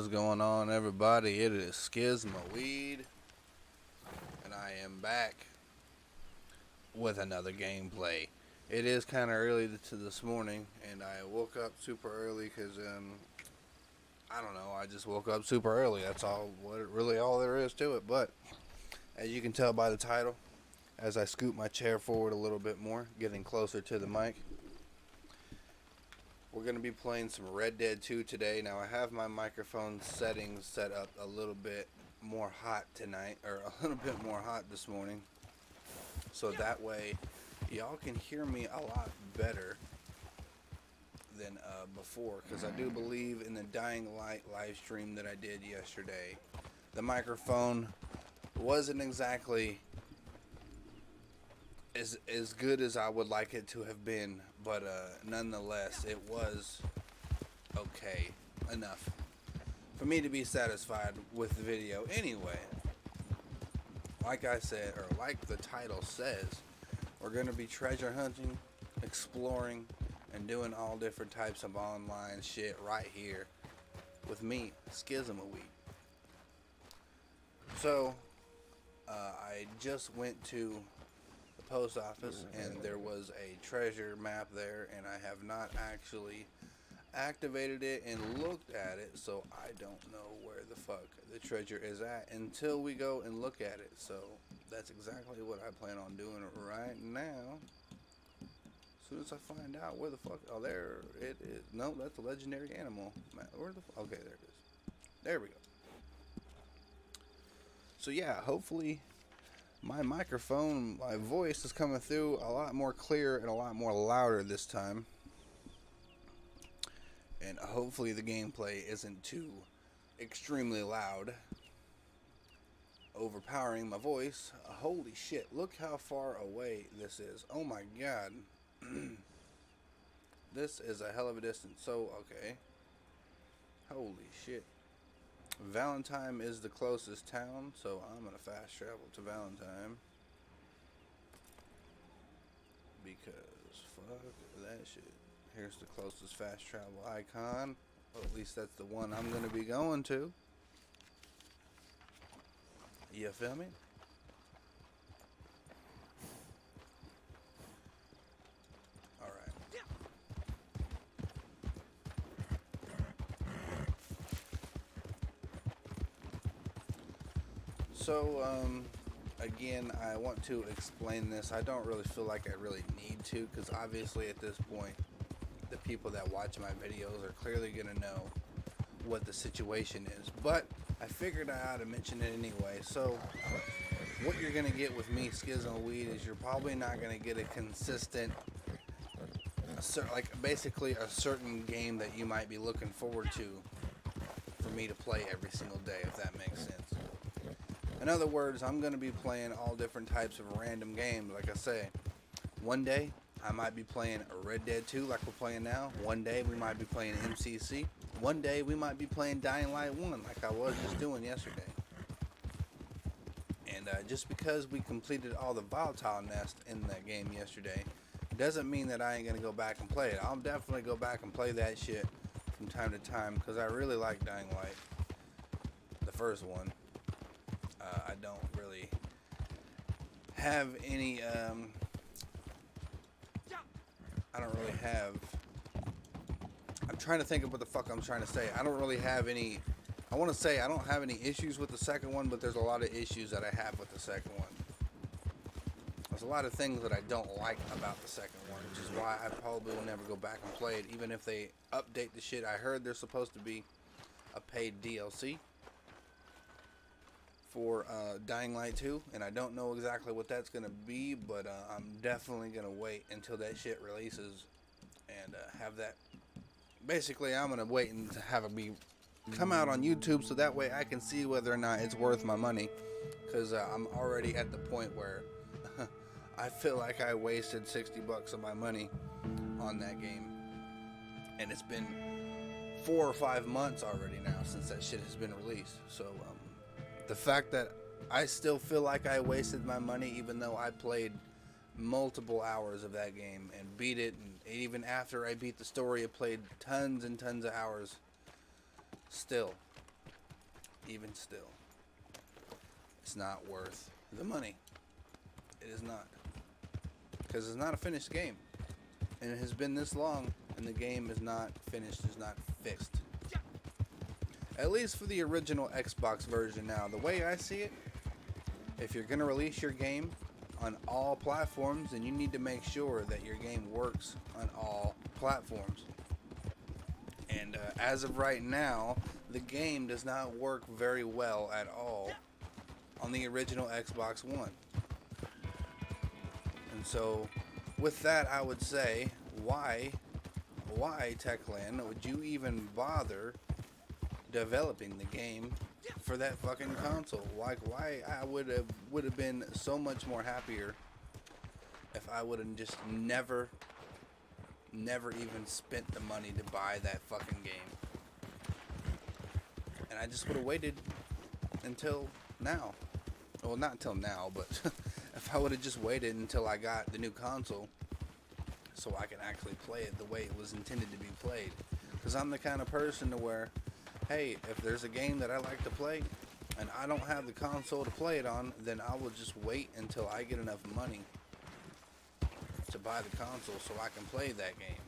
What's going on, everybody? It is Skizamanops, and I am back with another gameplay. It is kind of early to this morning, and I woke up super early because I don't know. I just woke up super early. That's all there is to it. But as you can tell by the title, as I scoot my chair forward a little bit more, getting closer to the mic. We're going to be playing some Red Dead 2 today. Now, I have my microphone settings set up a little bit more hot tonight, or a little bit more hot this morning. So that way, y'all can hear me a lot better than before. Because I do believe in the Dying Light live stream that I did yesterday, the microphone wasn't exactly as good as I would like it to have been, but nonetheless, it was okay enough for me to be satisfied with the video. Anyway, like I said, or like the title says, we're going to be treasure hunting, exploring, and doing all different types of online shit right here with me, Skizamanops. So, I just went to post office and there was a treasure map there, and I have not actually activated it and looked at it, so I don't know where the fuck the treasure is at until we go and look at it. So that's exactly what I plan on doing right now. As soon as I find out where the fuck, oh, there it is. No, that's a legendary animal. Where the okay, there it is. There we go. So yeah, hopefully my microphone, my voice is coming through a lot more clear and a lot more louder this time. And hopefully the gameplay isn't too extremely loud, overpowering my voice. Holy shit, look how far away this is. Oh my god. This is a hell of a distance. So, okay. Holy shit. Valentine is the closest town, so I'm gonna fast travel to Valentine because fuck that shit. Here's the closest fast travel icon, or at least that's the one I'm gonna be going to. You feel me? So, again, I want to explain this. I don't really feel like I really need to, because obviously at this point, the people that watch my videos are clearly going to know what the situation is. But I figured I ought to mention it anyway. So, what you're going to get with me, Skizamanops, is you're probably not going to get a consistent, like basically a certain game that you might be looking forward to for me to play every single day, if that makes sense. In other words, I'm going to be playing all different types of random games. Like I say, one day I might be playing a Red Dead 2 like we're playing now. One day we might be playing MCC. One day we might be playing Dying Light 1 like I was just doing yesterday. And just because we completed all the volatile nest in that game yesterday doesn't mean that I ain't going to go back and play it. I'll definitely go back and play that shit from time to time because I really like Dying Light, the first one. I don't really have any, I don't really have, I'm trying to think of what the fuck I'm trying to say. I don't really have any, I want to say I don't have any issues with the second one, but there's a lot of issues that I have with the second one. There's a lot of things that I don't like about the second one, which is why I probably will never go back and play it, even if they update the shit. I heard there's supposed to be a paid DLC for Dying Light 2, and I don't know exactly what that's going to be, but I'm definitely going to wait until that shit releases and have that. Basically, I'm going to wait and have it be come out on YouTube so that way I can see whether or not it's worth my money, because I'm already at the point where I feel like I wasted $60 of my money on that game, and it's been 4 or 5 months already now since that shit has been released. So the fact that I still feel like I wasted my money, even though I played multiple hours of that game and beat it, and even after I beat the story, I played tons and tons of hours still. even still, it's not worth the money. It is not. Because it's not a finished game. And it has been this long, and the game is not finished, is not fixed. At least for the original Xbox version now. The way I see it, if you're going to release your game on all platforms, then you need to make sure that your game works on all platforms. And as of right now, the game does not work very well at all on the original Xbox One. And so, with that, I would say, why, Techland, would you even bother developing the game for that fucking console? Why I would have been so much more happier if I would have just never even spent the money to buy that fucking game. And I just would have waited until now. Well, not until now, but if I would have just waited until I got the new console so I can actually play it the way it was intended to be played. Because I'm the kind of person to where, hey, if there's a game that I like to play and I don't have the console to play it on, then I will just wait until I get enough money to buy the console so I can play that game.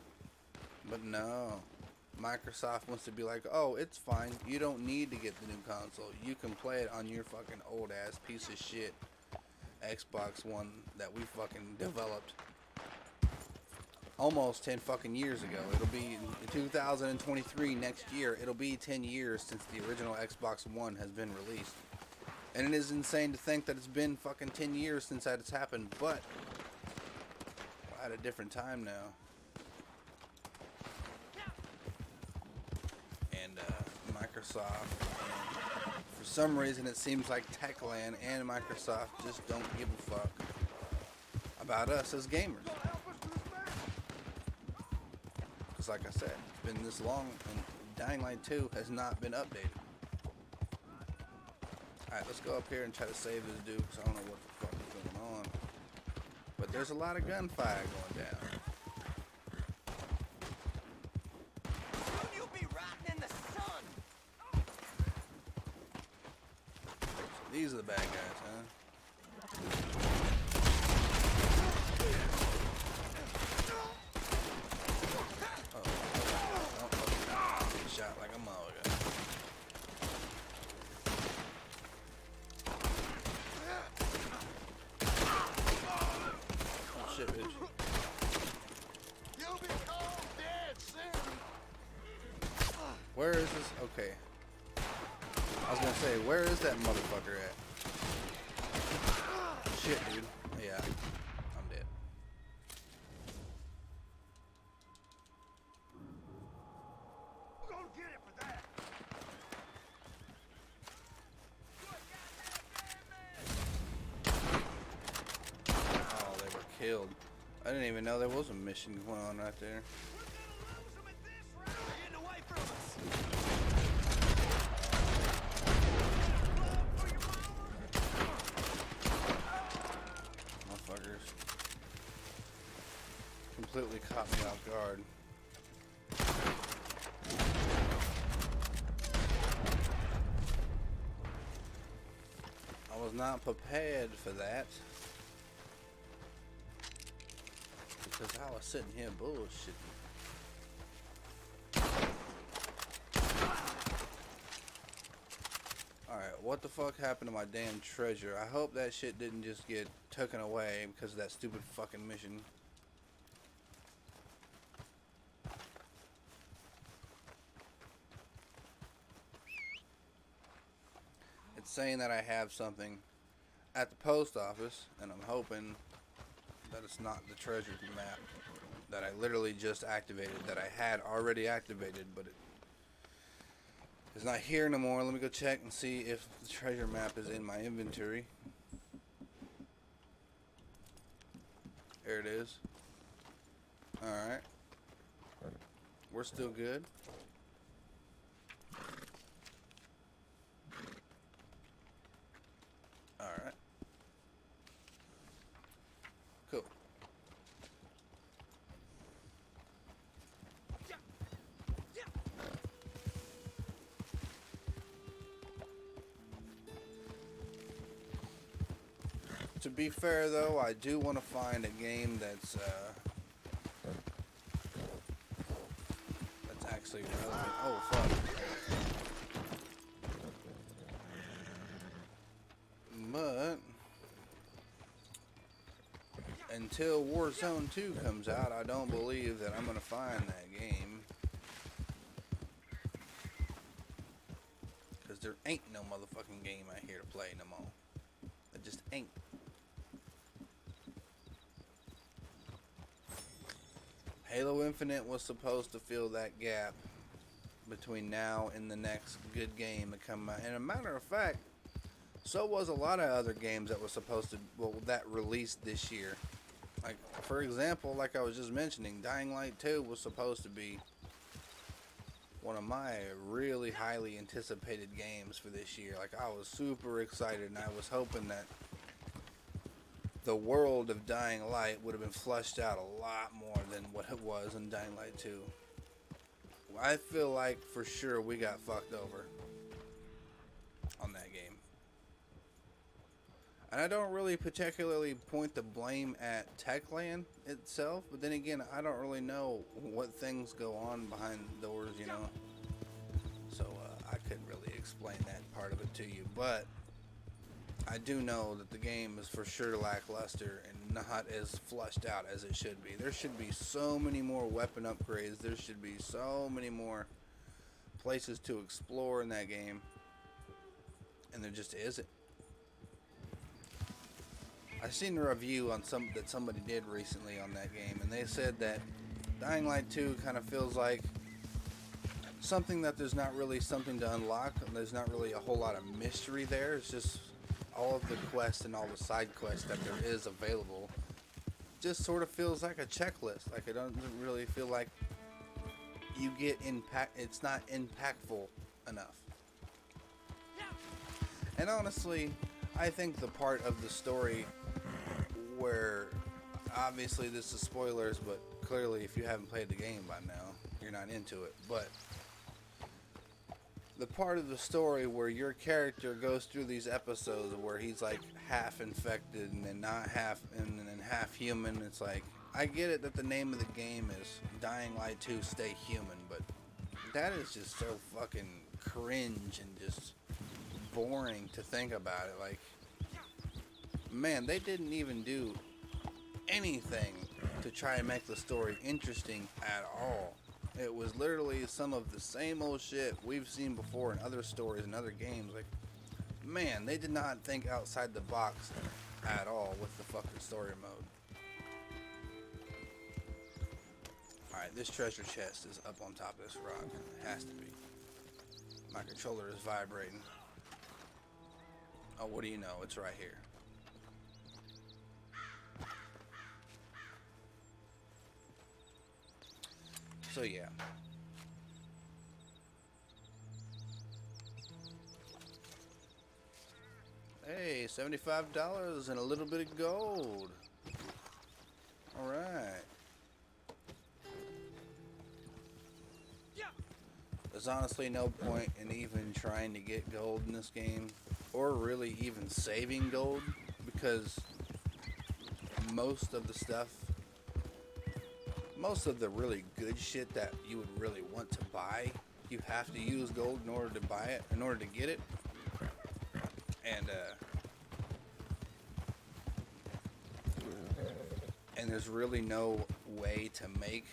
But no, Microsoft wants to be like, oh, it's fine, you don't need to get the new console, you can play it on your fucking old ass piece of shit Xbox One that we fucking developed almost 10 fucking years ago. It'll be in 2023 next year. It'll be 10 years since the original Xbox One has been released. And it is insane to think that it's been fucking 10 years since that has happened, but we're at a different time now. And Microsoft, for some reason it seems like Techland and Microsoft just don't give a fuck about us as gamers. Like I said, it's been this long and Dying Light 2 has not been updated. Alright, let's go up here and try to save this dude because I don't know what the fuck is going on. But there's a lot of gunfire going down. Soon you'll be rotting in the sun. These are the bad guys, huh? Shot like a mother. Oh shit, bitch. You'll be cold dead soon. Where is this? Okay. I was gonna say, where is that motherfucker at? Shit, dude. Yeah, I'm dead. Get it for that. Oh, they were killed. I didn't even know there was a mission going on right there. Motherfuckers completely caught me off guard. I was not prepared for that because I was sitting here bullshitting. Alright, what the fuck happened to my damn treasure? I hope that shit didn't just get taken away because of that stupid fucking mission. It's saying that I have something at the post office, and I'm hoping that it's not the treasure map that I literally just activated, that I had already activated, but it's not here no more. Let me go check and see if the treasure map is in my inventory. There it is. Alright. We're still good. Alright. Cool. To be fair though, I do want to find a game that's actually relevant. Oh fuck. But until Warzone 2 comes out, I don't believe that I'm gonna find that game. Cause there ain't no motherfucking game out here to play no more. It just ain't. Halo Infinite was supposed to fill that gap between now and the next good game to come out. And a matter of fact, so was a lot of other games that were supposed to, well, that released this year. Like, for example, like I was just mentioning, Dying Light 2 was supposed to be one of my really highly anticipated games for this year. Like, I was super excited, and I was hoping that the world of Dying Light would have been fleshed out a lot more than what it was in Dying Light 2. I feel like for sure we got fucked over on that game. And I don't really particularly point the blame at Techland itself, but then again, I don't really know what things go on behind doors, you know. So I couldn't really explain that part of it to you, but I do know that the game is for sure lackluster and not as fleshed out as it should be. There should be so many more weapon upgrades. There should be so many more places to explore in that game, and there just isn't. I seen a review on that somebody did recently on that game, and they said that Dying Light 2 kind of feels like something that there's not really something to unlock, and there's not really a whole lot of mystery there. It's just all of the quests and all the side quests that there is available just sort of feels like a checklist. Like, it doesn't really feel like you get it's not impactful enough. And honestly, I think the part of the story where, obviously this is spoilers, but clearly if you haven't played the game by now, you're not into it, but the part of the story where your character goes through these episodes where he's like half infected and then not half, and then half human, it's like, I get it that the name of the game is Dying Light 2 Stay Human, but that is just so fucking cringe and just boring to think about it. Like, man, they didn't even do anything to try and make the story interesting at all. It was literally some of the same old shit we've seen before in other stories and other games. Like, man, they did not think outside the box at all with the fucking story mode. Alright, this treasure chest is up on top of this rock. It has to be. My controller is vibrating. Oh, what do you know? It's right here. So yeah. Hey, $75 and a little bit of gold. Alright. There's honestly no point in even trying to get gold in this game, or really even saving gold, because most of the stuff, most of the really good shit that you would really want to buy, you have to use gold in order to buy it, in order to get it. And there's really no way to make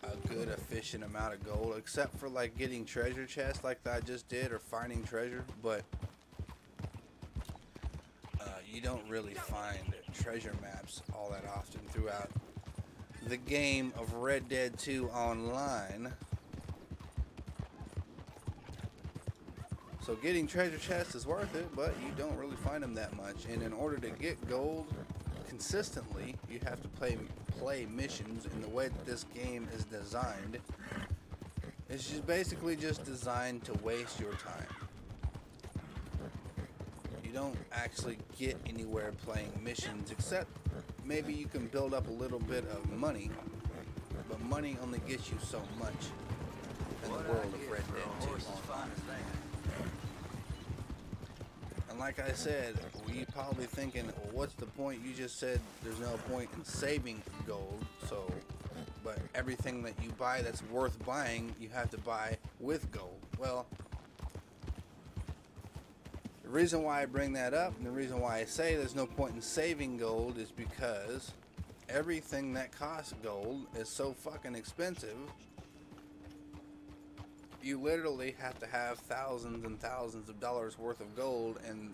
a good efficient amount of gold, except for like getting treasure chests like I just did, or finding treasure. But you don't really find treasure maps all that often throughout the game of Red Dead 2 Online. So getting treasure chests is worth it, but you don't really find them that much. And in order to get gold consistently, you have to play missions in the way that this game is designed. It's just basically just designed to waste your time. You don't actually get anywhere playing missions, except maybe you can build up a little bit of money, but money only gets you so much in the world of Red Dead 2 Online. And like I said, you probably thinking, well, what's the point? You just said there's no point in saving gold. So, but everything that you buy that's worth buying, you have to buy with gold. Well, the reason why I bring that up and the reason why I say there's no point in saving gold is because everything that costs gold is so fucking expensive. You literally have to have thousands and thousands of dollars worth of gold, and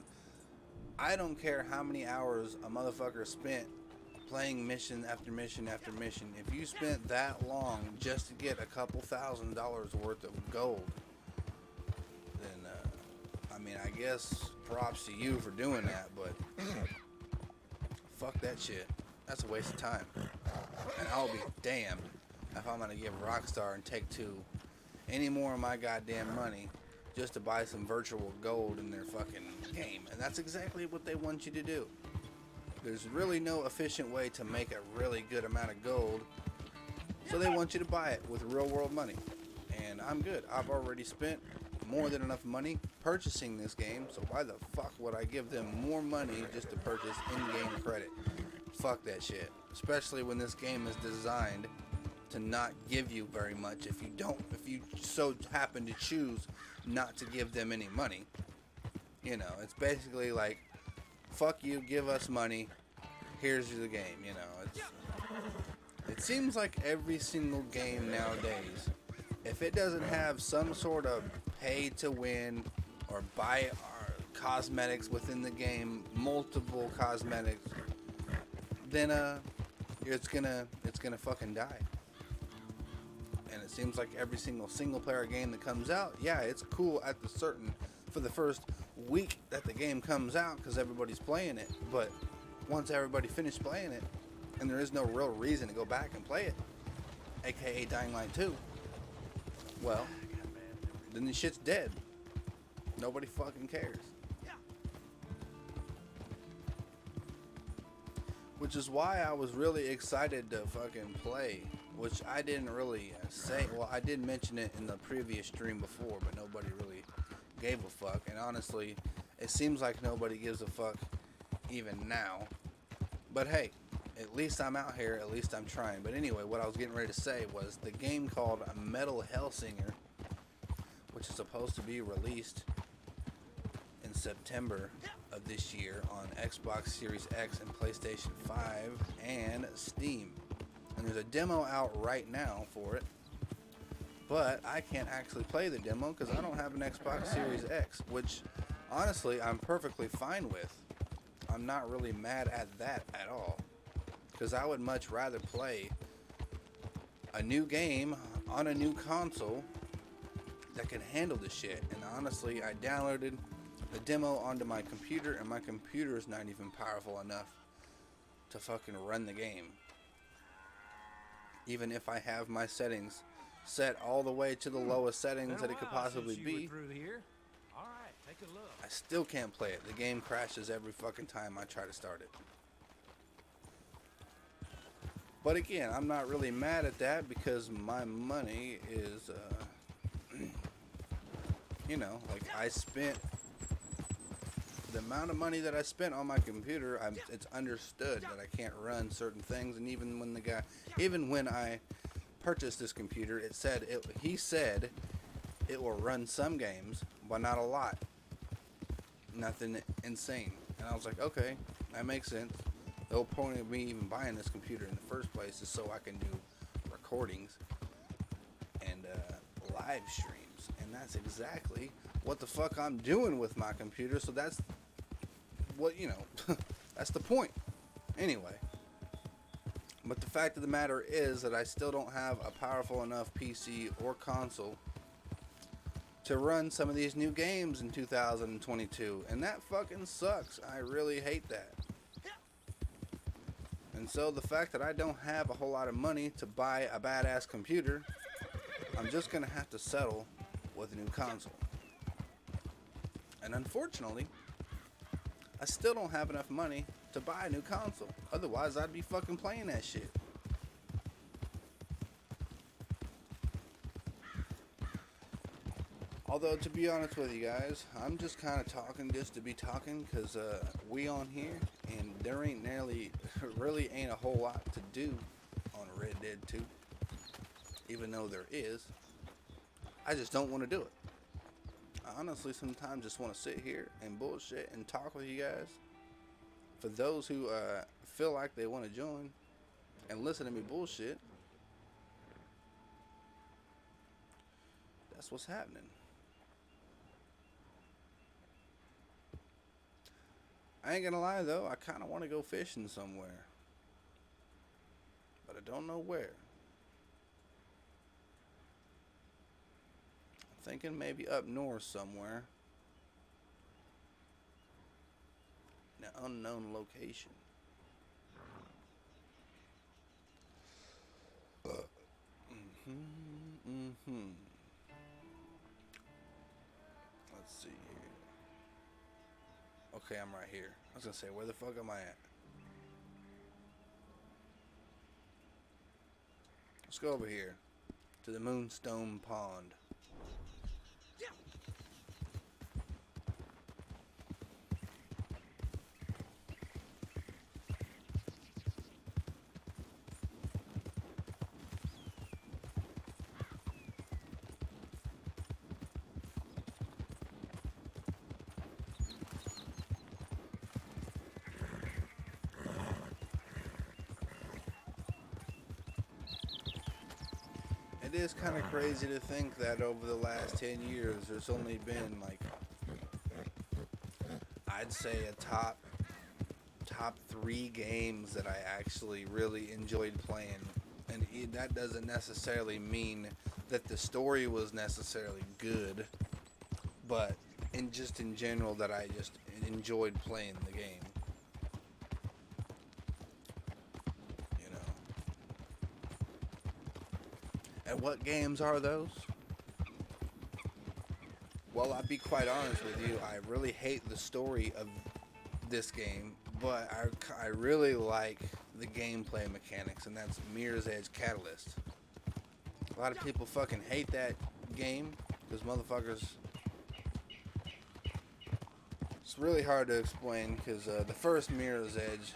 I don't care how many hours a motherfucker spent playing mission after mission after mission. If you spent that long just to get a couple $1,000s worth of gold, then I mean, I guess props to you for doing that, but fuck that shit. That's a waste of time. And I'll be damned if I'm gonna give Rockstar and Take-Two any more of my goddamn money just to buy some virtual gold in their fucking game. And that's exactly what they want you to do. There's really no efficient way to make a really good amount of gold, so they want you to buy it with real world money. And I'm good. I've already spent more than enough money purchasing this game, so why the fuck would I give them more money just to purchase in-game credit? Fuck that shit. Especially when this game is designed to not give you very much if you so happen to choose not to give them any money. You know, it's basically like, fuck you, give us money, here's the game, you know. It seems like every single game nowadays, if it doesn't have some sort of pay to win or buy cosmetics within the game, multiple cosmetics, then it's gonna fucking die. And it seems like every single player game that comes out, yeah, it's cool for the first week that the game comes out because everybody's playing it, but once everybody finishes playing it and there is no real reason to go back and play it, aka Dying Light 2, well, then the shit's dead. Nobody fucking cares. Which is why I was really excited to fucking play, which I didn't really say. Well, I did mention it in the previous stream before, but nobody really gave a fuck. And honestly, it seems like nobody gives a fuck even now. But hey, at least I'm out here, at least I'm trying. But anyway, what I was getting ready to say was the game called Metal Hellsinger, which is supposed to be released in September of this year on Xbox Series X and PlayStation 5 and Steam. And there's a demo out right now for it, but I can't actually play the demo because I don't have an Xbox Series X, which honestly I'm perfectly fine with. I'm not really mad at that at all, because I would much rather play a new game on a new console that can handle the shit. And honestly, I downloaded the demo onto my computer, and my computer is not even powerful enough to fucking run the game. Even if I have my settings set all the way to the lowest settings that it could possibly be, All right, take a look. I still can't play it. The game crashes every fucking time I try to start it. But again, I'm not really mad at that because my money is, you know, like I spent the amount of money that I spent on my computer. It's understood that I can't run certain things, and even when I purchased this computer, he said it will run some games, but not a lot. Nothing insane. And I was like, okay, that makes sense. The whole point of me even buying this computer in the first place is so I can do recordings and live streams. And that's exactly what the fuck I'm doing with my computer. So that's what, you know, that's the point. Anyway. But the fact of the matter is that I still don't have a powerful enough PC or console to run some of these new games in 2022. And that fucking sucks. I really hate that. And so the fact that I don't have a whole lot of money to buy a badass computer, I'm just going to have to settle with a new console. And unfortunately, I still don't have enough money to buy a new console. Otherwise, I'd be fucking playing that shit. Although, to be honest with you guys, I'm just kind of talking just to be talking, because we on here, and there ain't really ain't a whole lot to do on Red Dead 2. Even though there is, I just don't want to do it. I honestly sometimes just want to sit here and bullshit and talk with you guys. For those who feel like they want to join and listen to me bullshit, that's what's happening. I ain't gonna lie though, I kind of want to go fishing somewhere, but I don't know where. I'm thinking maybe up north somewhere, in an unknown location. Let's see here. Okay, I'm right here. I was gonna say, where the fuck am I at? Let's go over here to the Moonstone Pond. It is kind of crazy to think that over the last 10 years, there's only been like, I'd say a top 3 games that I actually really enjoyed playing. And that doesn't necessarily mean that the story was necessarily good, but in general that I just enjoyed playing the game. And what games are those? Well, I'll be quite honest with you, I really hate the story of this game, but I really like the gameplay mechanics, and that's Mirror's Edge Catalyst. A lot of people fucking hate that game, because motherfuckers... It's really hard to explain, because the first Mirror's Edge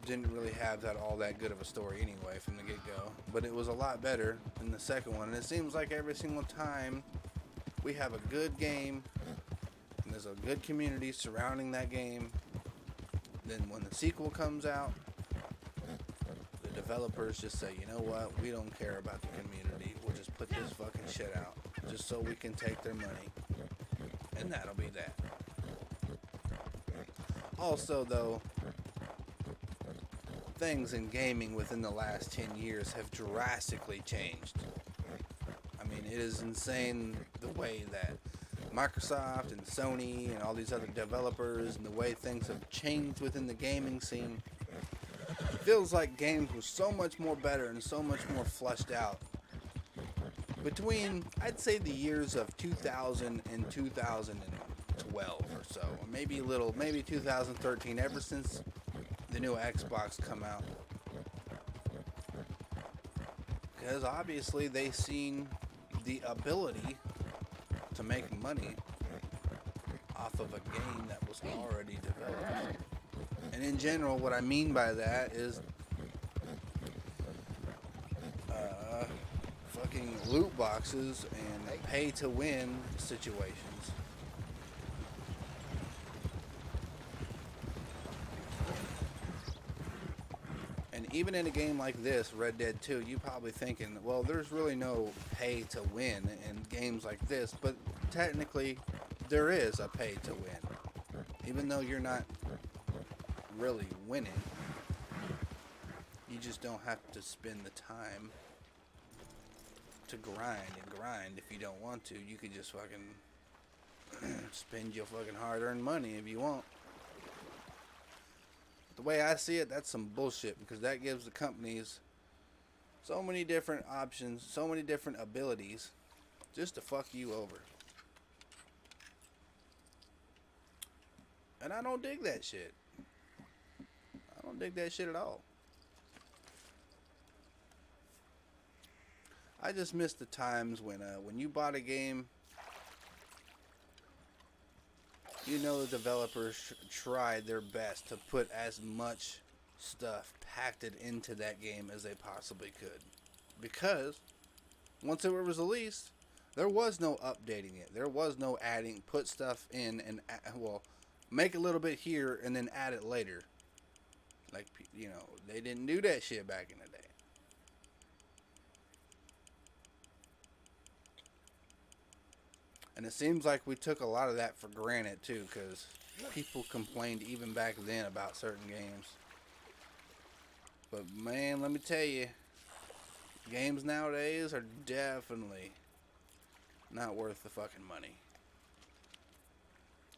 didn't really have all that good of a story anyway from the get-go, but it was a lot better than the second one. And it seems like every single time we have a good game and there's a good community surrounding that game, then when the sequel comes out, the developers just say, you know what, we don't care about the community, we'll just put this fucking shit out just so we can take their money, and that'll be that. Also though, things in gaming within the last 10 years have drastically changed. I mean, it is insane the way that Microsoft and Sony and all these other developers and the way things have changed within the gaming scene. It feels like games were so much more better and so much more fleshed out between, I'd say, the years of 2000 and 2012 or so, or maybe 2013, ever since the new Xbox come out, because obviously they seen the ability to make money off of a game that was already developed. And in general, what I mean by that is fucking loot boxes and pay to win situations. Even in a game like this, Red Dead 2, you're probably thinking, well, there's really no pay to win in games like this, but technically there is a pay to win. Even though you're not really winning, you just don't have to spend the time to grind if you don't want to. You could just fucking spend your fucking hard-earned money if you want. The way I see it, that's some bullshit, because that gives the companies so many different options, so many different abilities, just to fuck you over. And I don't dig that shit. I don't dig that shit at all. I just miss the times when you bought a game You know the developers tried their best to put as much stuff packed into that game as they possibly could. Because once it was released, there was no updating it. There was no adding, put stuff in and, well, make a little bit here and then add it later. Like, you know, they didn't do that shit back in the day. And it seems like we took a lot of that for granted too, because people complained even back then about certain games. But man, let me tell you, games nowadays are definitely not worth the fucking money.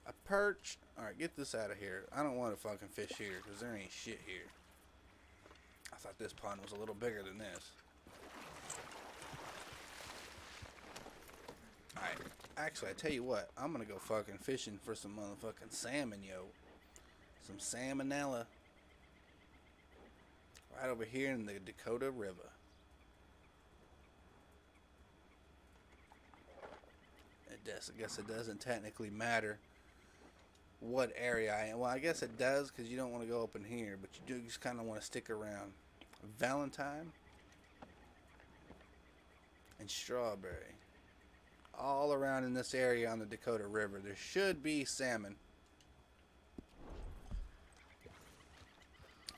A perch? Alright, get this out of here. I don't want to fucking fish here, because there ain't shit here. I thought this pond was a little bigger than this. Alright, actually, I tell you what, I'm gonna go fucking fishing for some motherfucking salmon, yo. Some salmonella. Right over here in the Dakota River. I guess it doesn't technically matter what area I am. Well, I guess it does, because you don't want to go up in here, but you do just kind of want to stick around. Valentine and Strawberry. All around in this area on the Dakota River, there should be salmon.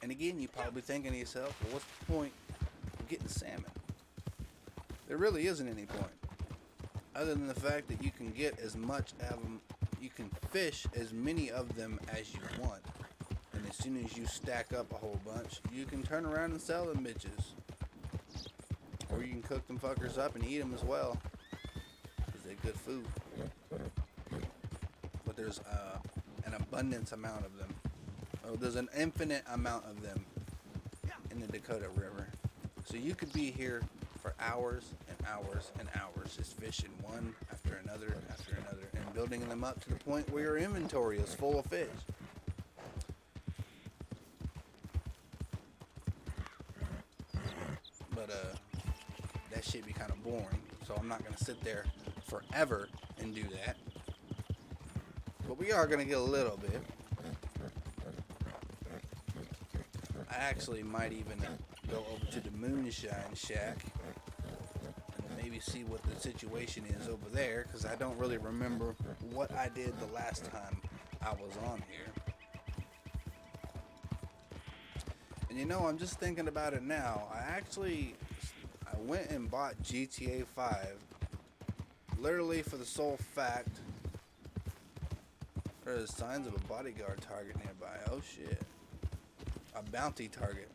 And again, you're probably thinking to yourself, well, what's the point of getting salmon? There really isn't any point. Other than the fact that you can get as much of them, you can fish as many of them as you want. And as soon as you stack up a whole bunch, you can turn around and sell them bitches. Or you can cook them fuckers up and eat them as well. Because they're good food. But there's an abundance amount of them. Oh, there's an infinite amount of them in the Dakota River. So you could be here for hours and hours and hours just fishing one after another, and building them up to the point where your inventory is full of fish. But that shit be kind of boring, so I'm not gonna sit there forever and do that. But we are gonna get a little bit. I actually might even go over to the Moonshine Shack and maybe see what the situation is over there, because I don't really remember what I did the last time I was on here. And you know, I'm just thinking about it now. I went and bought GTA 5 literally for the sole fact there's signs of a bodyguard target nearby. Oh shit. A bounty target.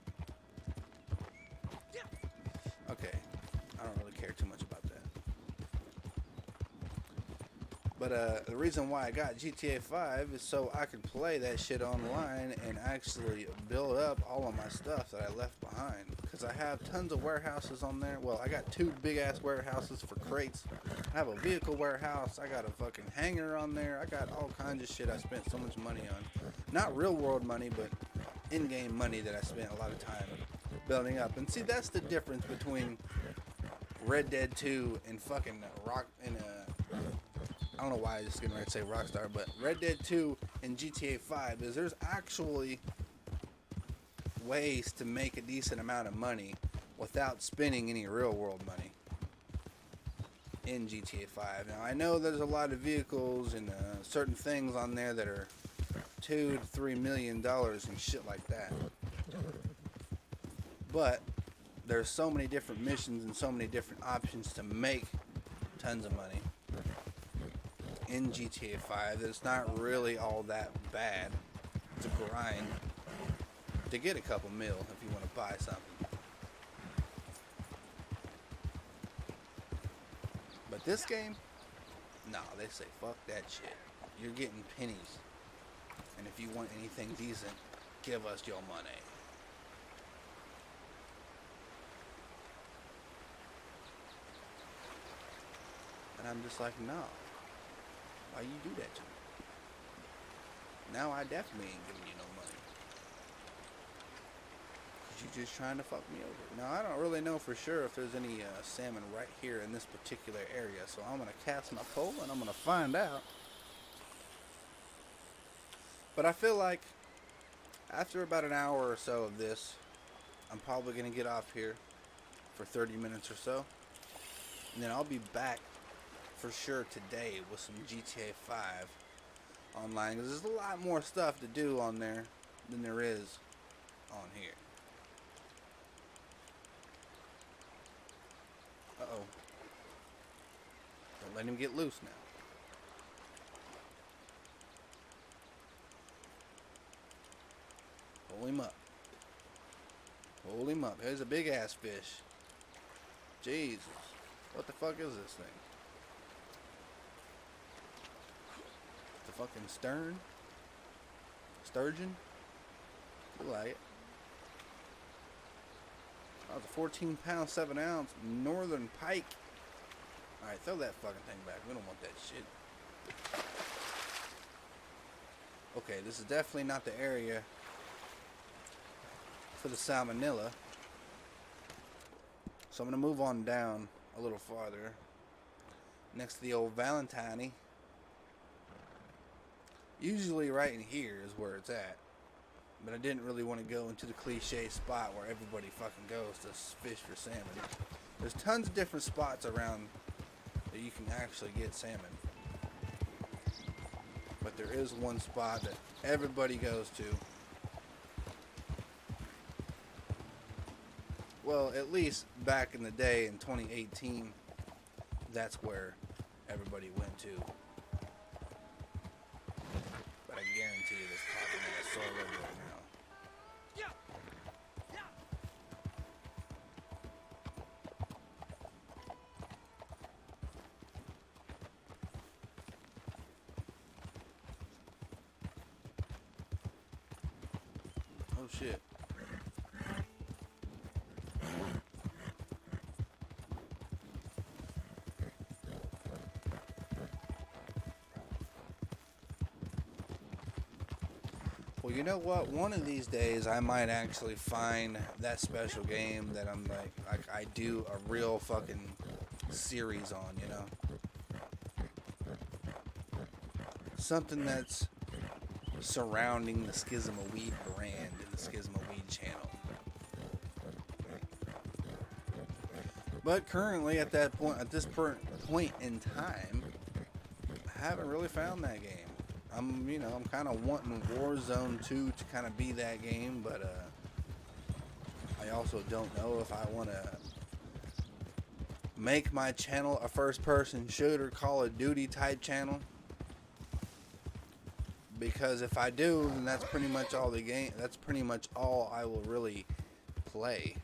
Okay, I don't really care too much about that. But the reason why I got GTA 5 is so I could play that shit online and actually build up all of my stuff that I left behind. Because I have tons of warehouses on there. Well, I got 2 big ass warehouses for crates. I have a vehicle warehouse. I got a fucking hangar on there. I got all kinds of shit I spent so much money on. Not real world money, but in-game money that I spent a lot of time building up. And see, that's the difference between Red Dead 2 and fucking I don't know why I just getting ready to say Rockstar, but Red Dead 2 and GTA 5 is there's actually ways to make a decent amount of money without spending any real world money in GTA 5. Now I know there's a lot of vehicles and certain things on there that are $2 to $3 million and shit like that. But there's so many different missions and so many different options to make tons of money in GTA 5 that it's not really all that bad to grind to get a couple mil if you want to buy something. But this game, nah, they say fuck that shit. You're getting pennies. And if you want anything decent, give us your money. And I'm just like, no. Why you do that to me? Now I definitely ain't giving you no money. Cause you're just trying to fuck me over. Now I don't really know for sure if there's any salmon right here in this particular area. So I'm gonna cast my pole and I'm gonna find out. But I feel like after about an hour or so of this, I'm probably going to get off here for 30 minutes or so. And then I'll be back for sure today with some GTA 5 online. Because there's a lot more stuff to do on there than there is on here. Uh-oh. Don't let him get loose now. Pull him up. Hold him up. Here's a big ass fish. Jesus. What the fuck is this thing? The fucking stern? Sturgeon? Look like it. That was a 14 pound, 7 ounce northern pike. Alright, throw that fucking thing back. We don't want that shit. Okay, this is definitely not the area for the salmonella. So I'm going to move on down a little farther. Next to the old Valentine. Usually right in here is where it's at. But I didn't really want to go into the cliche spot where everybody fucking goes to fish for salmon. There's tons of different spots around that you can actually get salmon. But there is one spot that everybody goes to. Well, at least back in the day in 2018, that's where everybody went to. But I guarantee you this popping in a solo right now. Oh shit. Well, you know what? One of these days I might actually find that special game that I'm like I do a real fucking series on, you know? Something that's surrounding the Skizamanops brand and the Skizamanops channel. But currently at this point in time, I haven't really found that game. I'm kind of wanting Warzone 2 to kind of be that game, but I also don't know if I want to make my channel a first-person shooter Call of Duty type channel. Because if I do, then that's pretty much all that's pretty much all I will really play.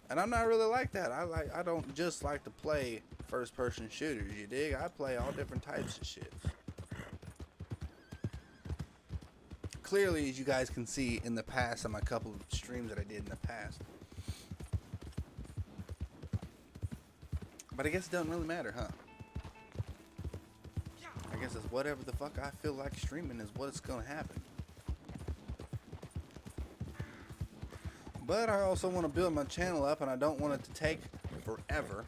And I'm not really like that. I don't just like to play first-person shooters, you dig? I play all different types of shit. Clearly, as you guys can see in the past on my couple of streams that I did in the past. But I guess it doesn't really matter, huh? I guess it's whatever the fuck I feel like streaming is what's gonna happen. But I also want to build my channel up, and I don't want it to take forever.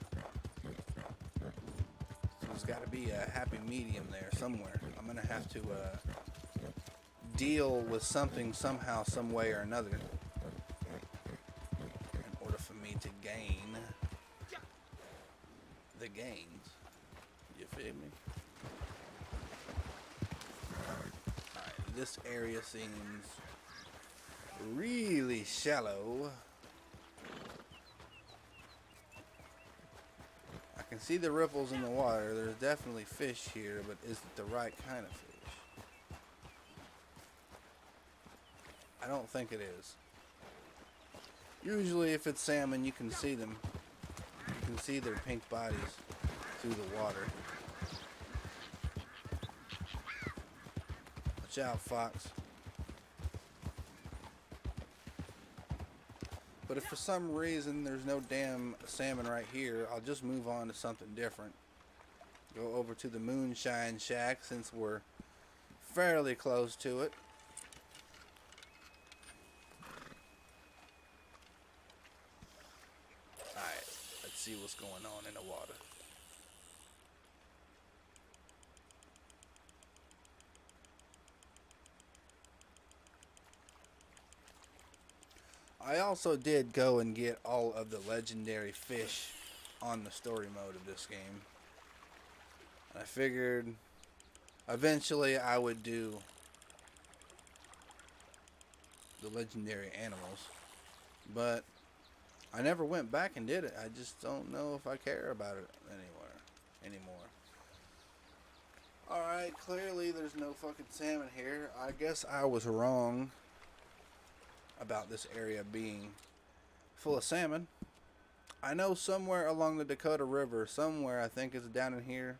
So there's got to be a happy medium there somewhere. I'm gonna have to deal with something somehow, some way or another, in order for me to gain the gains. You feel me? Alright, this area seems really shallow. I can see the ripples in the water. There's definitely fish here, but is it the right kind of fish? I don't think it is. Usually if it's salmon, you can see them. You can see their pink bodies through the water. Watch out, fox. But if for some reason there's no damn salmon right here, I'll just move on to something different. Go over to the Moonshine Shack since we're fairly close to it. Alright, let's see what's going on in the water. I also did go and get all of the legendary fish on the story mode of this game. I figured eventually I would do the legendary animals, but I never went back and did it. I just don't know if I care about it anymore. Alright, clearly there's no fucking salmon here. I guess I was wrong about this area being full of salmon. I know somewhere along the Dakota River, somewhere, I think it's down in here.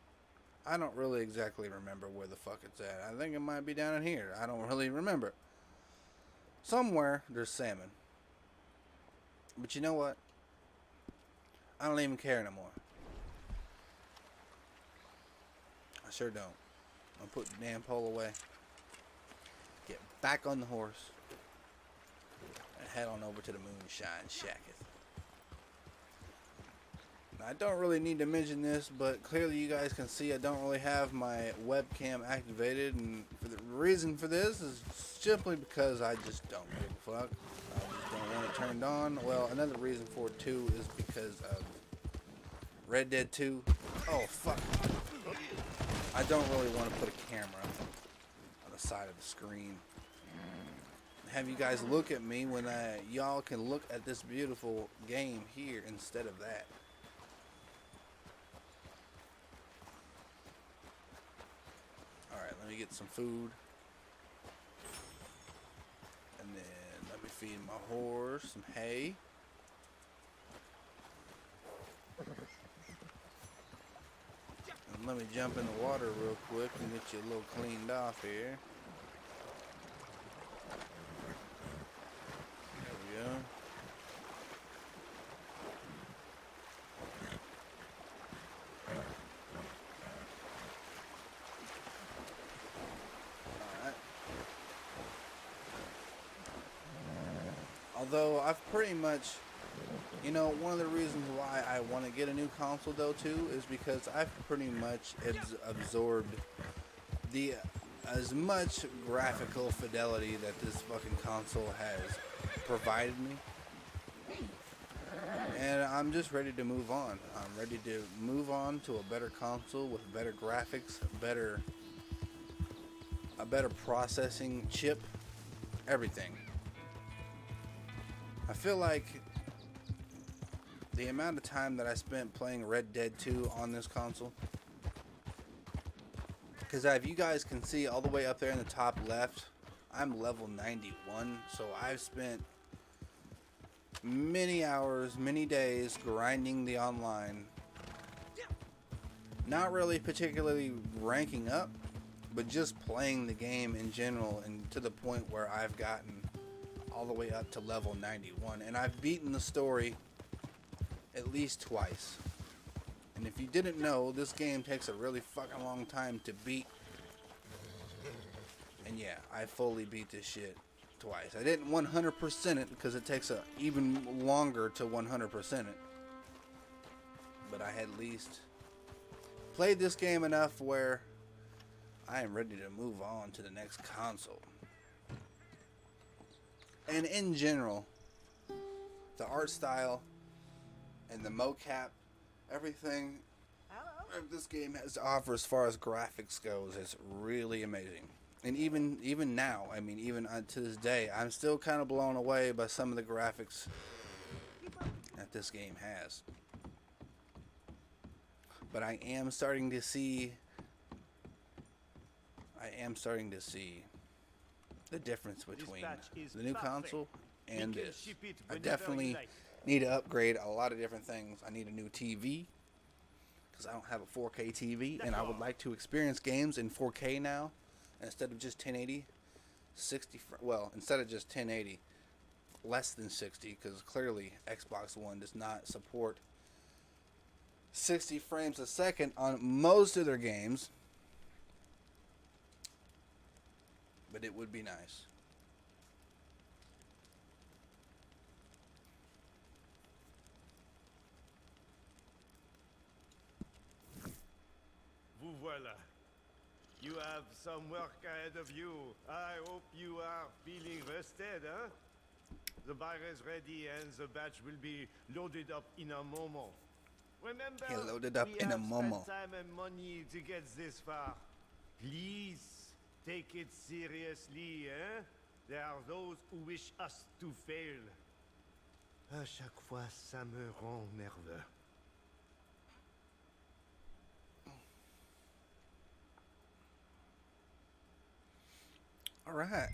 I don't really exactly remember where the fuck it's at. I think it might be down in here. I don't really remember. Somewhere there's salmon. But you know what? I don't even care anymore. I sure don't. I'll put the damn pole away. Get back on the horse. And head on over to the Moonshine Shacketh. Now, I don't really need to mention this, but clearly you guys can see I don't really have my webcam activated. And for the reason for this is simply because I just don't give a fuck. I just don't want it turned on. Well, another reason for it too is because of Red Dead 2. Oh, fuck. I don't really want to put a camera on the side of the screen. Have you guys look at me when y'all can look at this beautiful game here instead of that. Alright, let me get some food. And then let me feed my horse some hay. And let me jump in the water real quick and get you a little cleaned off here. There we go. Alright. Although I've pretty much, you know, one of the reasons why I want to get a new console though too is because I've pretty much absorbed as much graphical fidelity that this fucking console has provided me. And I'm just ready to move on. I'm ready to move on to a better console with better graphics, a better processing chip, everything. I feel like the amount of time that I spent playing Red Dead 2 on this console, because if you guys can see all the way up there in the top left, I'm level 91, so I've spent many hours, many days grinding the online. Not really particularly ranking up, but just playing the game in general, and to the point where I've gotten all the way up to level 91, and I've beaten the story at least twice. And if you didn't know, this game takes a really fucking long time to beat. And yeah, I fully beat this shit twice. I didn't 100% it because it takes even longer to 100% it. But I had at least played this game enough where I am ready to move on to the next console. And in general, the art style and the mocap, everything this game has to offer as far as graphics goes is really amazing. And even now, I mean, even to this day, I'm still kind of blown away by some of the graphics that this game has. But I am starting to see the difference between the new console and this. I definitely need to upgrade a lot of different things. I need a new TV because I don't have a 4K TV, and I would like to experience games in 4K now instead of just 1080, 60. Well, instead of just 1080, less than 60, because clearly Xbox One does not support 60 frames a second on most of their games. But it would be nice. Vous voilà. You have some work ahead of you. I hope you are feeling rested, huh? The bar is ready and the batch will be loaded up in a moment. Remember, Yeah, loaded up we in a have momo. spent time and money to get this far. Please, take it seriously, eh? There are those who wish us to fail. À chaque fois, ça me rend nerveux. All right.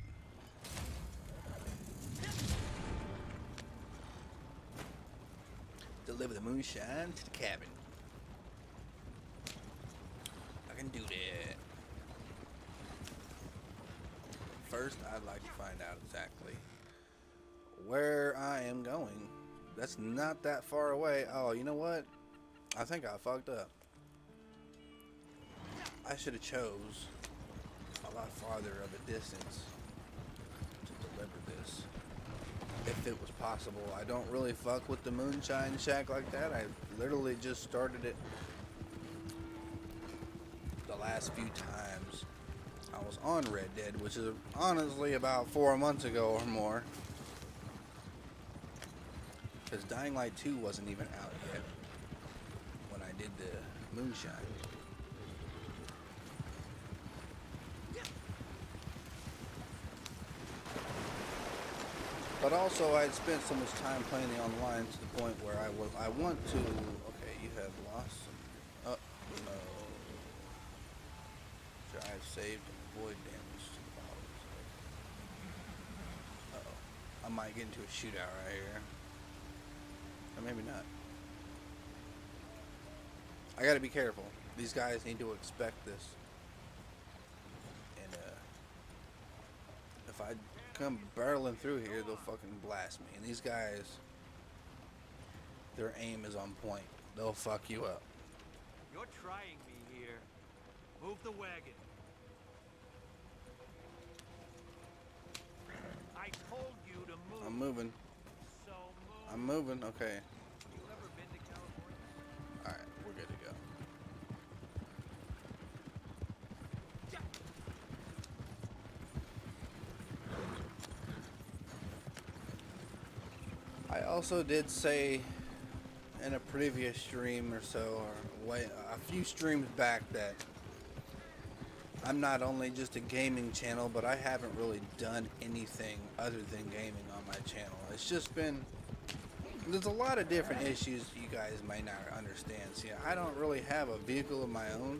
Deliver the moonshine to the cabin. I can do that. First, I'd like to find out exactly where I am going. That's not that far away. Oh, you know what? I think I fucked up. I should have chose a lot farther of a distance to deliver this. If it was possible. I don't really fuck with the moonshine shack like that. I literally just started it the last few times I was on Red Dead, which is honestly about 4 months ago or more. Because Dying Light 2 wasn't even out yet when I did the moonshine. But also, I had spent so much time playing the online to the point where I want to. Okay, you have lost some. Oh no! Drive saved and avoid damage to the bottles. Uh oh! I might get into a shootout right here, or maybe not. I gotta be careful. These guys need to expect this, and if I come barreling through here, they'll fucking blast me. And these guys, their aim is on point. They'll fuck you up. You're trying me here. Move the wagon. I told you to move. I'm moving. So move. I'm moving. Okay. You ever been to California? Alright, we're good to go. I also did say in a previous stream or so, or a few streams back, that I'm not only just a gaming channel, but I haven't really done anything other than gaming on my channel. It's just been, there's a lot of different issues you guys may not understand. See, I don't really have a vehicle of my own,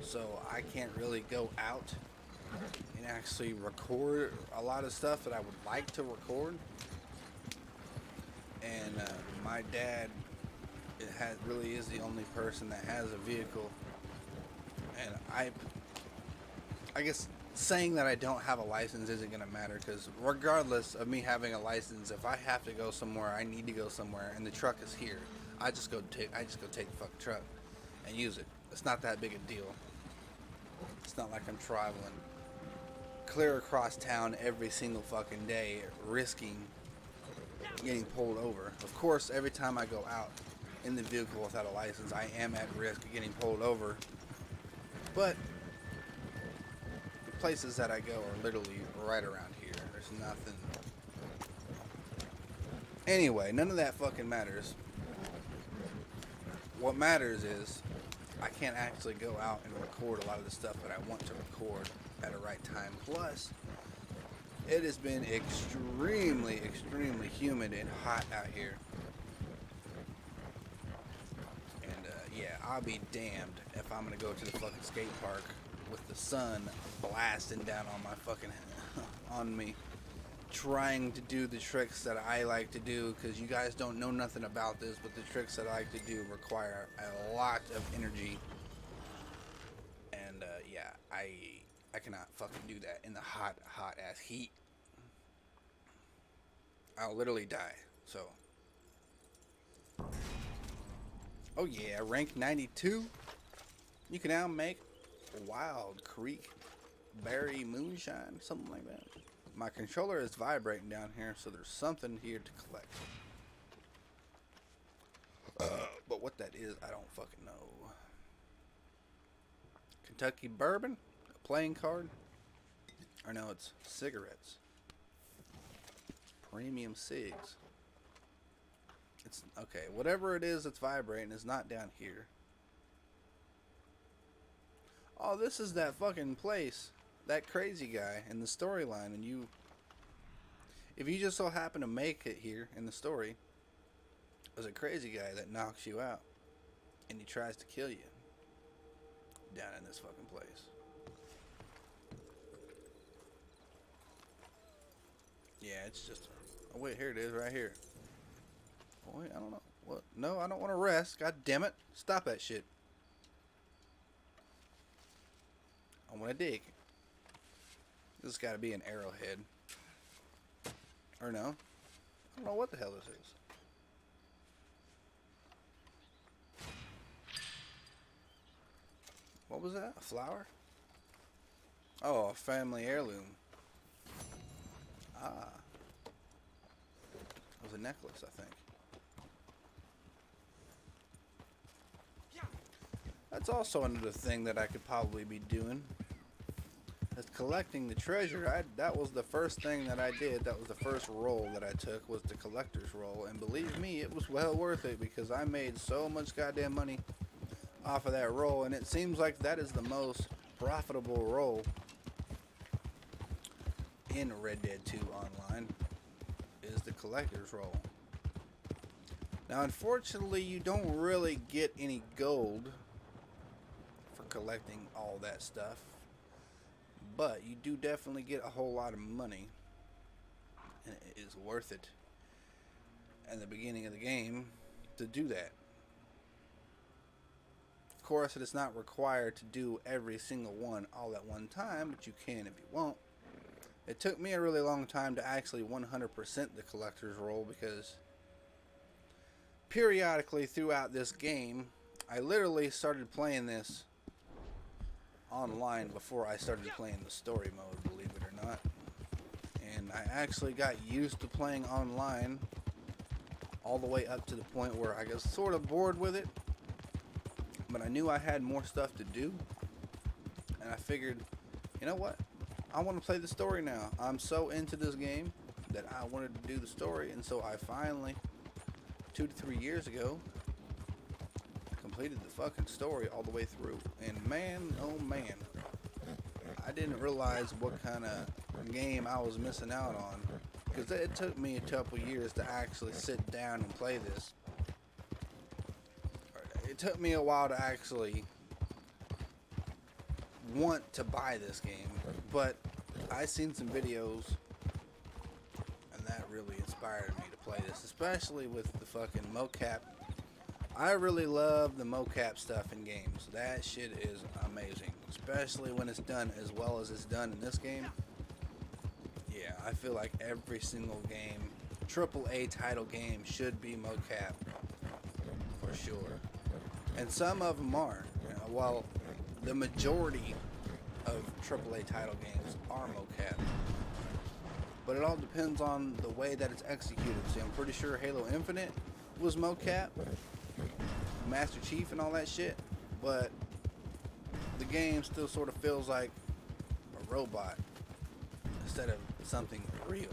so I can't really go out and actually record a lot of stuff that I would like to record. And my dad really is the only person that has a vehicle, and I guess saying that I don't have a license isn't gonna matter, because regardless of me having a license, if I have to go somewhere, I need to go somewhere, and the truck is here, I just go take the fucking truck and use it. It's not that big a deal. It's not like I'm traveling clear across town every single fucking day, risking getting pulled over. Of course, every time I go out in the vehicle without a license, I am at risk of getting pulled over. But the places that I go are literally right around here. There's nothing. Anyway, none of that fucking matters. What matters is I can't actually go out and record a lot of the stuff that I want to record at a right time. Plus, it has been extremely, extremely humid and hot out here. And yeah, I'll be damned if I'm gonna go to the fucking skate park with the sun blasting down on my fucking on me, trying to do the tricks that I like to do, because you guys don't know nothing about this, but the tricks that I like to do require a lot of energy. And yeah, I cannot fucking do that in the hot ass heat. I'll literally die. So, oh yeah, rank 92. You can now make Wild Creek Berry Moonshine, something like that. My controller is vibrating down here, so there's something here to collect. But what that is, I don't fucking know. Kentucky Bourbon, a playing card, or no, it's cigarettes. Premium cigs. It's okay. Whatever it is that's vibrating is not down here. Oh, this is that fucking place. That crazy guy in the storyline, and you... If you just so happen to make it here in the story, there's a crazy guy that knocks you out. And he tries to kill you. Down in this fucking place. Yeah, it's just... Oh, wait, here it is, right here. Oh, wait, I don't know. What? No, I don't want to rest. God damn it. Stop that shit. I want to dig. This has got to be an arrowhead. Or no. I don't know what the hell this is. What was that? A flower? Oh, a family heirloom. Ah. It was a necklace, I think. That's also another thing that I could probably be doing. Is collecting the treasure. That was the first thing that I did. That was the first role that I took, was the collector's role. And believe me, it was well worth it because I made so much goddamn money off of that role. And it seems like that is the most profitable role in Red Dead 2 Online, is the collector's role. Now, unfortunately, you don't really get any gold for collecting all that stuff. But you do definitely get a whole lot of money, and it is worth it in the beginning of the game to do that. Of course, it is not required to do every single one all at one time, but you can if you want. It took me a really long time to actually 100% the collector's role, because periodically throughout this game, I literally started playing this online before I started playing the story mode, believe it or not. And I actually got used to playing online all the way up to the point where I got sort of bored with it, but I knew I had more stuff to do, and I figured, you know what, I want to play the story now. I'm so into this game that I wanted to do the story, and so I finally, 2 to 3 years ago, completed the fucking story all the way through. And man, oh man, I didn't realize what kind of game I was missing out on, because it took me a couple years to actually sit down and play this. It took me a while to actually want to buy this game, but I seen some videos and that really inspired me to play this, especially with the fucking mocap. I really love the mocap stuff in games. That shit is amazing, especially when it's done as well as it's done in this game. Yeah, I feel like every single game, AAA title game, should be mocap for sure. And some of them are. You know, well, the majority of AAA title games are mocap. But it all depends on the way that it's executed. See, I'm pretty sure Halo Infinite was mocap, Master Chief and all that shit, but the game still sort of feels like a robot instead of something real.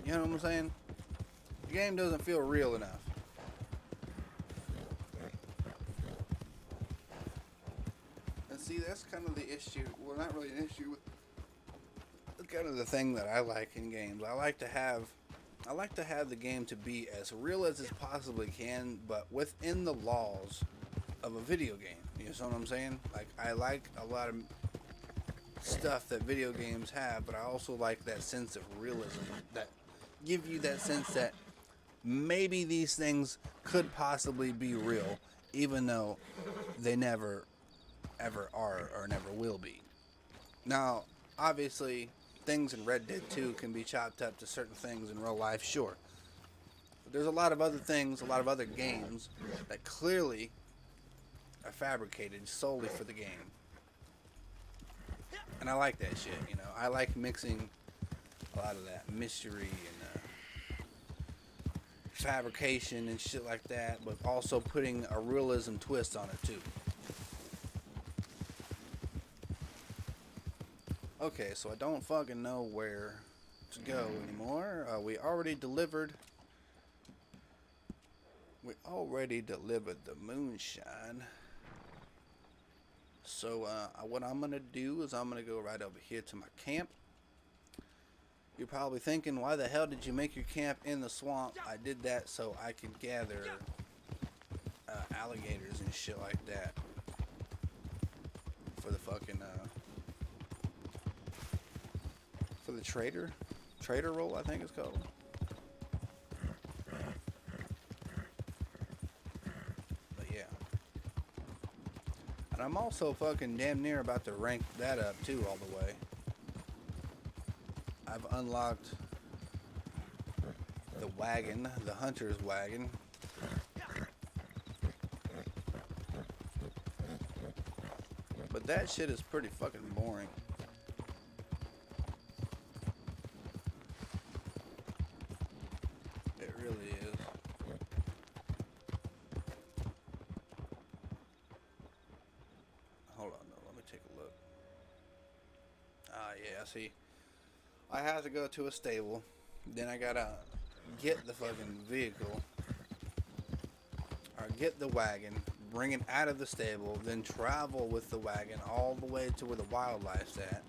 You know what I'm saying? The game doesn't feel real enough. And see, that's kind of the issue. Well, not really an issue. It's kind of the thing that I like in games. I like to have the game to be as real as it possibly can, but within the laws of a video game. You know what I'm saying? Like, I like a lot of stuff that video games have, but I also like that sense of realism, that give you that sense that maybe these things could possibly be real, even though they never, ever are or never will be. Now, obviously, things in Red Dead 2 can be chopped up to certain things in real life, sure. But there's a lot of other things, a lot of other games that clearly are fabricated solely for the game. And I like that shit, you know. I like mixing a lot of that mystery and fabrication and shit like that, but also putting a realism twist on it too. Okay, so I don't fucking know where to go anymore. We already delivered. We already delivered the moonshine. So what I'm gonna do is I'm gonna go right over here to my camp. You're probably thinking, why the hell did you make your camp in the swamp? I did that so I could gather alligators and shit like that for the fucking for the trader roll, I think it's called. But yeah, and I'm also fucking damn near about to rank that up too all the way. I've unlocked the wagon, the hunter's wagon. But that shit is pretty fucking boring. It really is. Hold on, no, let me take a look. Ah, yeah, see. I have to go to a stable. Then I gotta get the fucking vehicle. Or get the wagon. Bring it out of the stable, then travel with the wagon all the way to where the wildlife's at,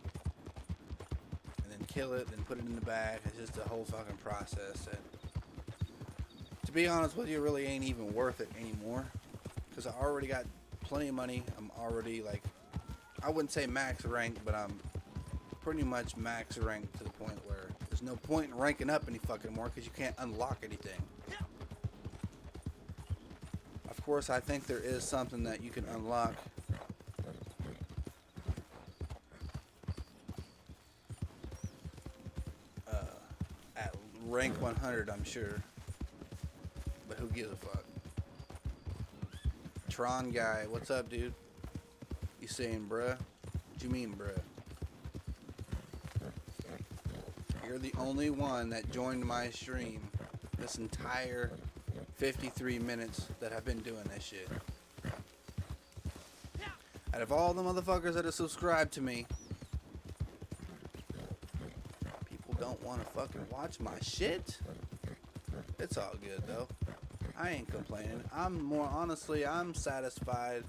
and then kill it, then put it in the bag. It's just a whole fucking process that, to be honest with you, really ain't even worth it anymore, because I already got plenty of money. I'm already, like, I wouldn't say max rank, but I'm pretty much max rank to the point where there's no point in ranking up any fucking more, because you can't unlock anything. Of course, I think there is something that you can unlock. At rank 100, I'm sure. But who gives a fuck? Tron guy, what's up, dude? You saying, bruh? What you mean, bruh? You're the only one that joined my stream this entire 53 minutes that I've been doing this shit. Out of all the motherfuckers that are subscribed to me, people don't want to fucking watch my shit. It's all good though. I ain't complaining. I'm satisfied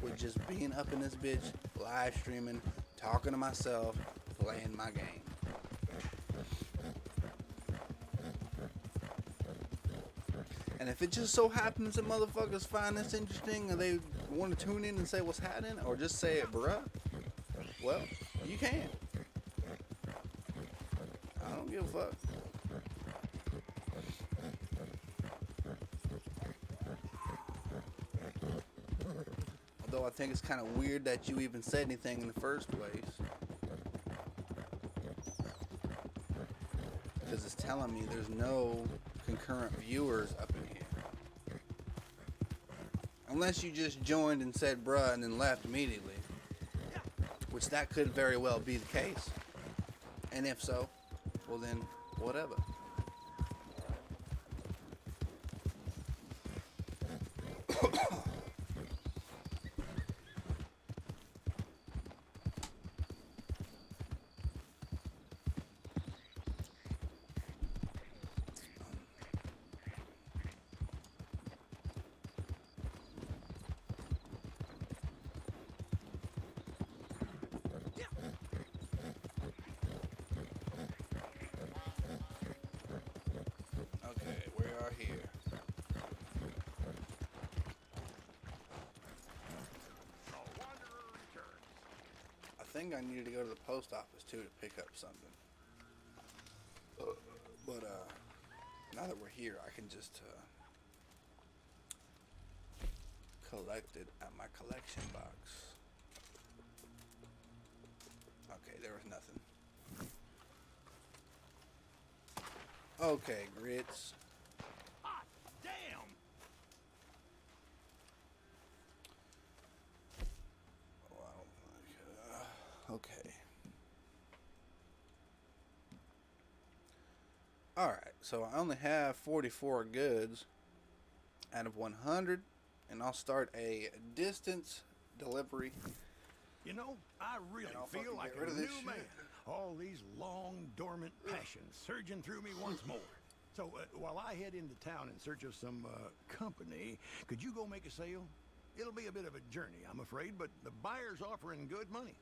with just being up in this bitch, live streaming, talking to myself, playing my game. And if it just so happens that motherfuckers find this interesting and they want to tune in and say what's happening, or just say it, bruh, well, you can. I don't give a fuck. Although I think it's kind of weird that you even said anything in the first place. Because it's telling me there's no concurrent viewers up in here. Unless you just joined and said bruh and then left immediately. Which that could very well be the case. And if so, well then, whatever. I think I needed to go to the post office too to pick up something. But now that we're here, I can just collect it at my collection box. Okay, there was nothing. Okay, grits. Hot damn! Okay. Alright, so I only have 44 goods out of 100, and I'll start a distance delivery You know, I really I'll feel fucking like get rid a of this new shit. man. All these long, dormant passions surging through me once more. So, while I head into town in search of some, company, could you go make a sale? It'll be a bit of a journey, I'm afraid, but the buyer's offering good money.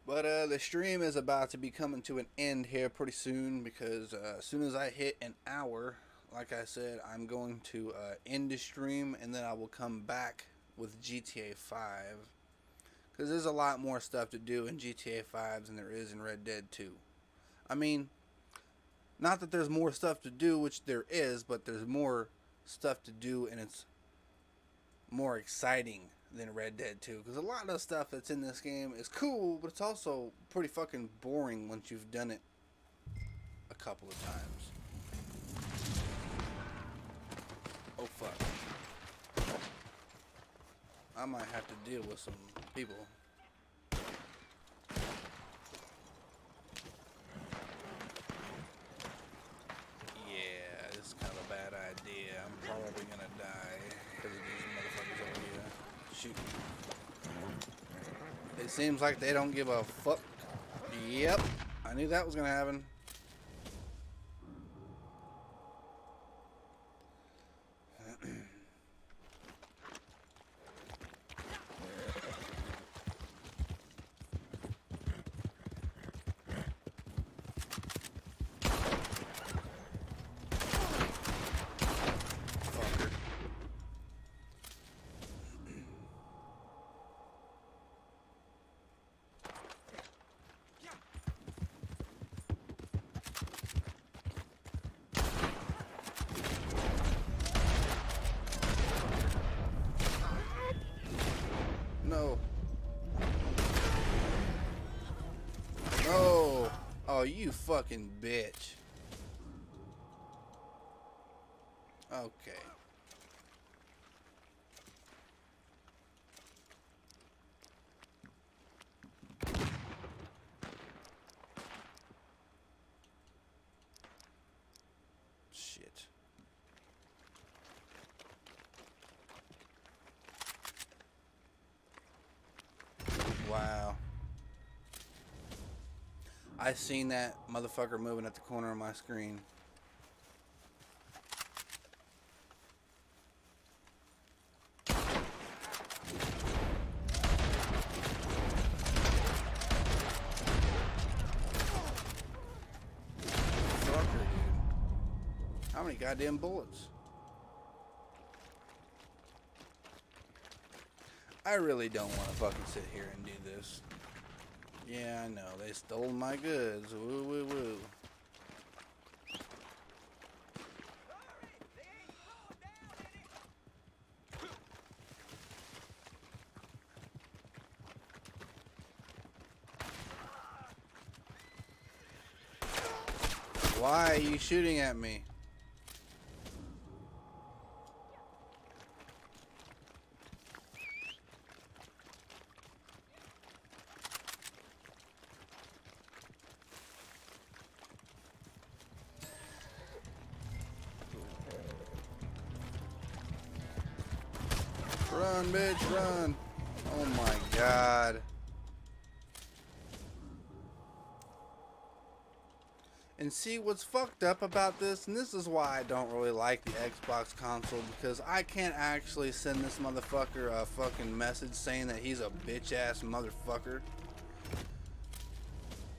But the stream is about to be coming to an end here pretty soon, because as soon as I hit an hour, like I said, I'm going to end the stream, and then I will come back with GTA 5. Because there's a lot more stuff to do in GTA 5 than there is in Red Dead 2. I mean, not that there's more stuff to do, which there is, but there's more stuff to do, and it's more exciting than Red Dead 2. Because a lot of the stuff that's in this game is cool, but it's also pretty fucking boring once you've done it a couple of times. Oh fuck. I might have to deal with some people. Yeah, this is kind of a bad idea. I'm probably gonna die because of these motherfuckers over here. Shoot. It seems like they don't give a fuck. Yep, I knew that was gonna happen. Fucker. No. No. Oh, you fucking bitch. Okay. Shit. Wow. I seen that motherfucker moving at the corner of my screen. Fucker, dude. How many goddamn bullets? I really don't want to fucking sit here and do this. Yeah, I know. They stole my goods. Woo, woo, woo. Why are you shooting at me? Run, bitch, run. Oh my god. And see what's fucked up about this, and this is why I don't really like the Xbox console, because I can't actually send this motherfucker a fucking message saying that he's a bitch ass motherfucker.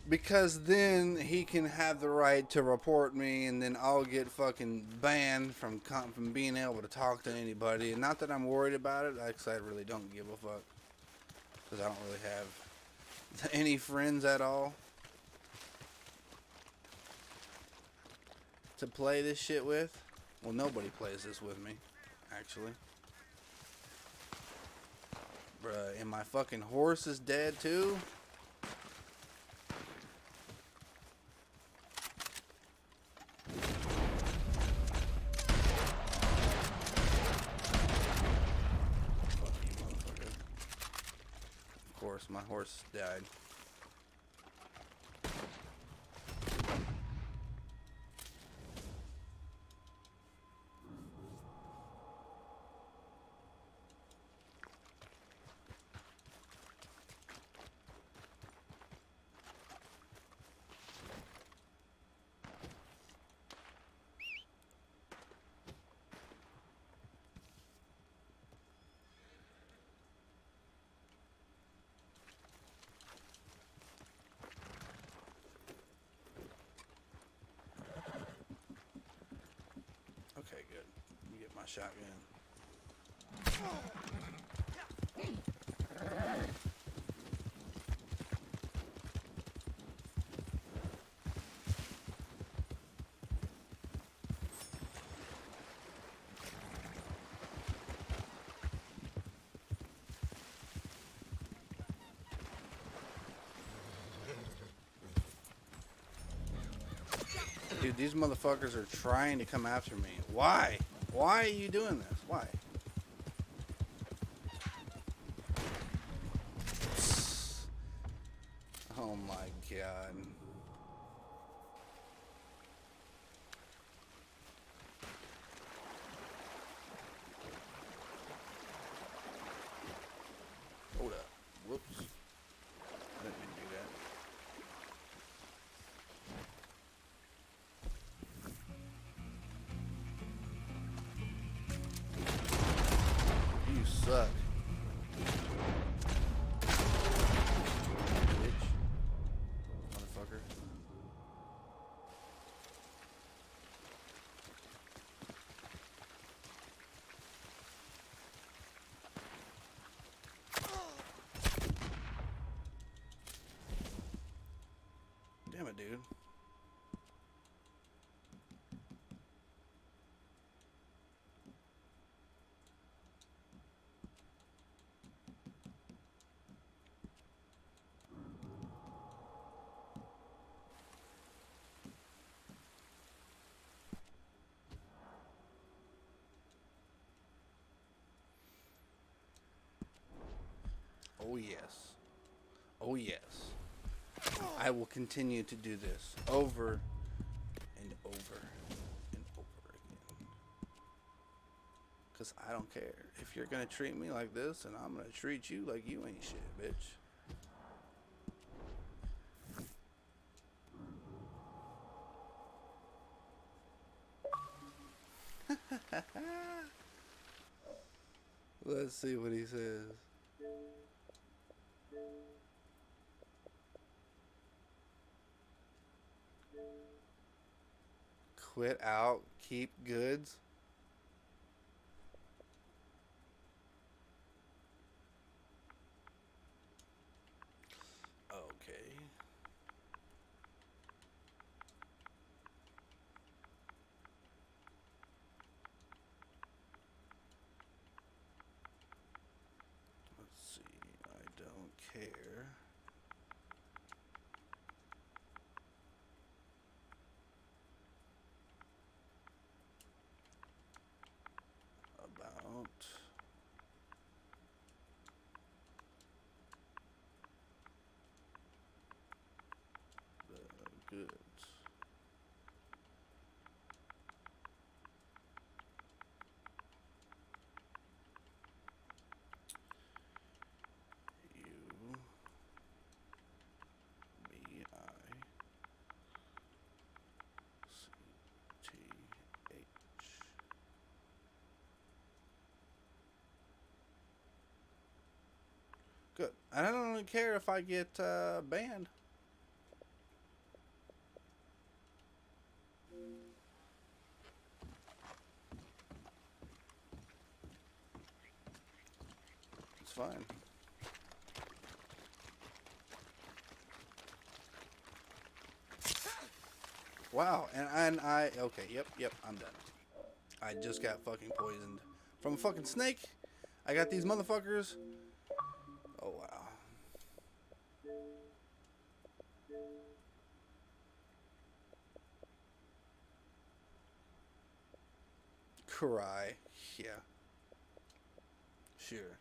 Because then he can have the right to report me, and then I'll get fucking banned from being able to talk to anybody. And not that I'm worried about it, actually I really don't give a fuck. Because I don't really have any friends at all to play this shit with. Well, nobody plays this with me, actually. Bruh, and my fucking horse is dead too? Fuck you, motherfucker. Of course, my horse died. my shotgun. Dude, these motherfuckers are trying to come after me. Why? Why are you doing this? Why? Oh my god. Hold up. Whoops. I didn't mean to do that. You suck. Bitch. Motherfucker. Damn it, dude. Oh yes. Oh yes. I will continue to do this over and over and over again. Because I don't care. If you're going to treat me like this, and I'm going to treat you like you ain't shit, bitch. Let's see what he says. Quit out, keep goods. Okay. Let's see. I don't care. About the goods. Good. I don't really care if I get banned. It's fine. Wow, and I okay, yep, I'm done. I just got fucking poisoned from a fucking snake. I got these motherfuckers. Oh wow. Cry. Yeah. Sure.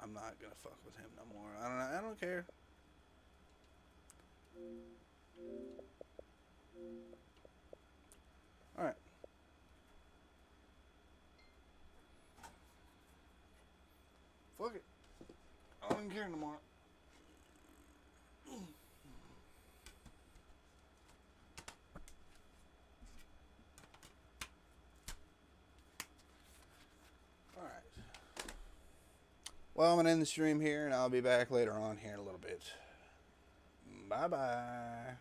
I'm not gonna fuck with him no more. I don't care. Alright. Fuck it. I don't even care no more. Alright. Well, I'm going to end the stream here, and I'll be back later on here in a little bit. Bye-bye.